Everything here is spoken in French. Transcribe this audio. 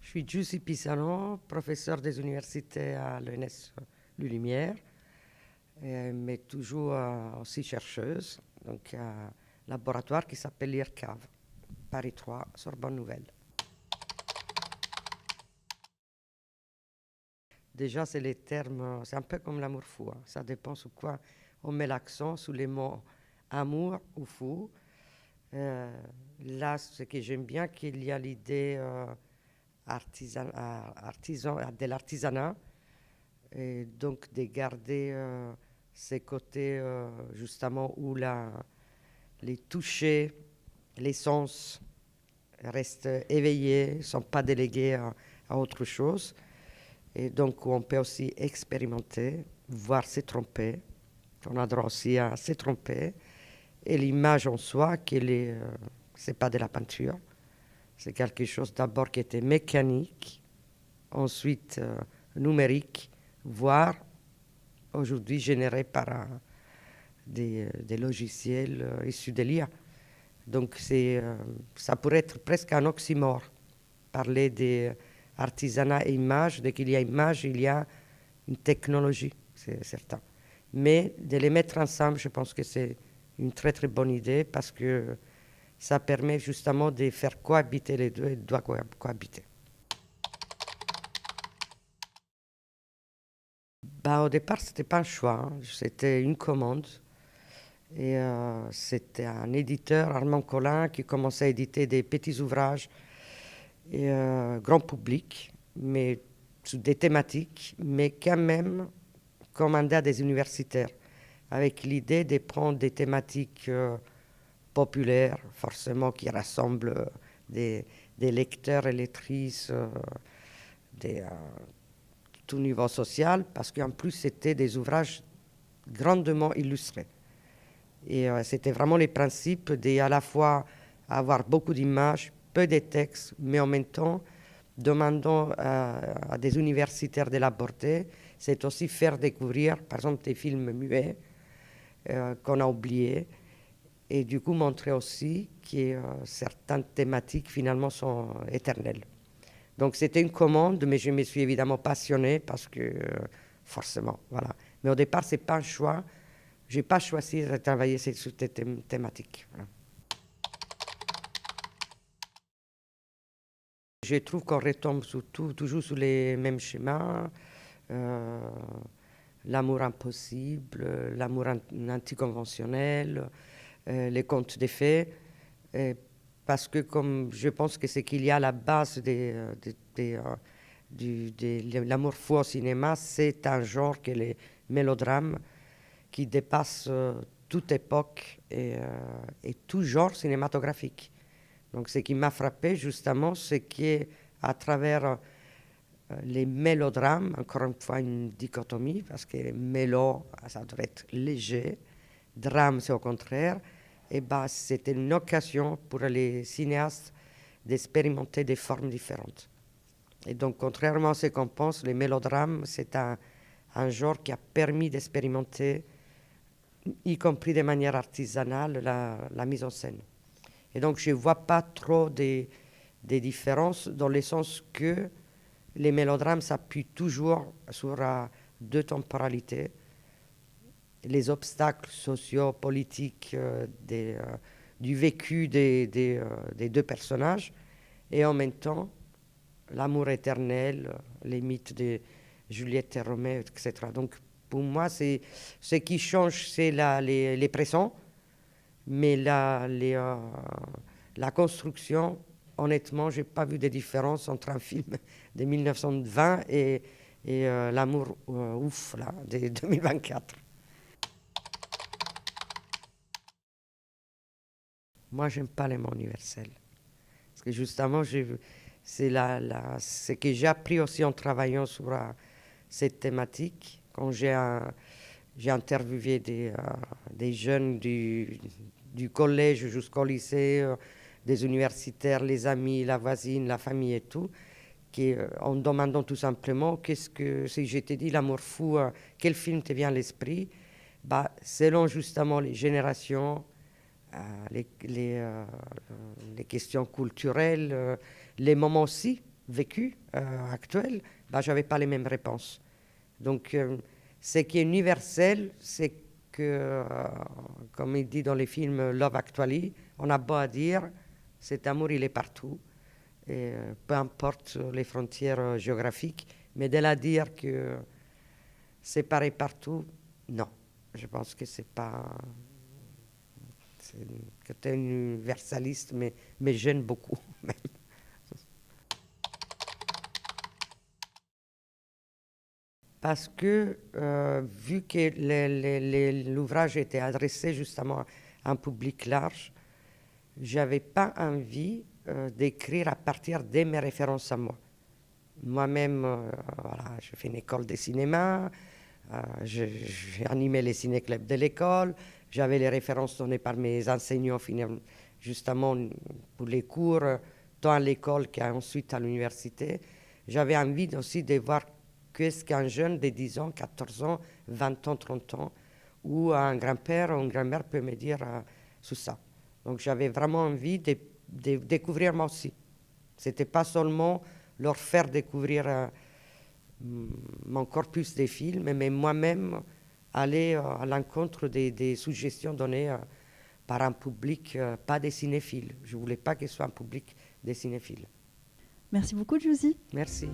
Je suis Giusy Pisano, professeur des universités à l'ENS Lumière, mais toujours aussi chercheuse. Donc, il y a un laboratoire qui s'appelle l'IRCAV, Paris 3, Sorbonne Nouvelle. Déjà, c'est les termes, c'est un peu comme l'amour fou. Ça dépend sur quoi on met l'accent, sur les mots amour ou fou. Là, ce que j'aime bien, qu'il y a l'idée de l'artisanat, et donc de garder ces côtés justement où les touchés, les sens restent éveillés, ne sont pas délégués à autre chose. Et donc on peut aussi expérimenter, voire se tromper. On a droit aussi à se tromper. Et l'image en soi, c'est pas de la peinture. C'est quelque chose d'abord qui était mécanique, ensuite numérique, voire aujourd'hui généré par des logiciels issus de l'IA. Donc ça pourrait être presque un oxymore, parler d'artisanat et image. Dès qu'il y a image, il y a une technologie, c'est certain. Mais de les mettre ensemble, je pense que c'est une très très bonne idée parce que ça permet justement de faire cohabiter les deux et doit cohabiter. Au départ, ce n'était pas un choix, c'était une commande. Et c'était un éditeur, Armand Collin, qui commençait à éditer des petits ouvrages et, grand public, mais sur des thématiques, mais quand même commandé à des universitaires, avec l'idée de prendre des thématiques populaires, forcément qui rassemblent des lecteurs et lectrices de tout niveau social, parce qu'en plus c'était des ouvrages grandement illustrés. Et c'était vraiment les principes d'à la fois avoir beaucoup d'images, peu de textes, mais en même temps, demandant à des universitaires de l'aborder, c'est aussi faire découvrir, par exemple, des films muets qu'on a oubliés, et du coup montrer aussi que certaines thématiques finalement sont éternelles. Donc c'était une commande, mais je me suis évidemment passionnée parce que forcément, voilà. Mais au départ, c'est pas un choix. Je n'ai pas choisi de travailler sur cette thématique. Voilà. Je trouve qu'on retombe toujours sur les mêmes schémas. L'amour impossible, l'amour anticonventionnel, les contes des fées. Parce que comme je pense que ce qu'il y a à la base de l'amour fou au cinéma, c'est un genre que les mélodrames qui dépasse toute époque et tout genre cinématographique. Donc ce qui m'a frappé justement, c'est qu'à travers les mélodrames, encore une fois une dichotomie, parce que mélo, ça doit être léger, drame c'est au contraire, et c'était une occasion pour les cinéastes d'expérimenter des formes différentes. Et donc contrairement à ce qu'on pense, les mélodrames, c'est un genre qui a permis d'expérimenter, y compris de manière artisanale, la mise en scène. Et donc, je ne vois pas trop des différences dans le sens que les mélodrames s'appuient toujours sur deux temporalités, les obstacles sociaux, politiques du vécu des deux personnages, et en même temps, l'amour éternel, les mythes de Juliette et Roméo, etc. Donc, pour moi, ce qui change, c'est les présents, mais la construction, honnêtement, je n'ai pas vu de différence entre un film de 1920 et l'amour ouf là, de 2024. Moi, j'aime pas les mots universels. Parce que justement, c'est ce que j'ai appris aussi en travaillant sur cette thématique. Quand j'ai interviewé des jeunes du collège jusqu'au lycée, des universitaires, les amis, la voisine, la famille et tout, en demandant tout simplement si je t'ai dit l'amour fou, quel film te vient à l'esprit, selon justement les générations, les questions culturelles, les moments aussi, vécu, actuel, bah, je n'avais pas les mêmes réponses. Donc, ce qui est universel, c'est que, comme il dit dans les films Love Actually, on a beau à dire, cet amour, il est partout, et, peu importe les frontières géographiques, mais de là à dire que c'est pareil partout, non. Je pense que c'est pas... C'est un côté universaliste, mais gêne beaucoup, même. Parce que, vu que l'ouvrage était adressé justement à un public large, j'avais pas envie d'écrire à partir de mes références à moi. Moi-même, voilà, j'ai fait une école de cinéma, j'ai animé les ciné-clubs de l'école, j'avais les références données par mes enseignants justement pour les cours, tant à l'école qu'ensuite à l'université. J'avais envie aussi de voir qu'est-ce qu'un jeune de 10 ans, 14 ans, 20 ans, 30 ans, ou un grand-père ou une grand-mère peut me dire sur ça. Donc j'avais vraiment envie de découvrir moi aussi. C'était pas seulement leur faire découvrir mon corpus des films, mais moi-même aller à l'encontre des suggestions données par un public pas des cinéphiles. Je voulais pas que ce soit un public des cinéphiles. Merci beaucoup, Josie. Merci.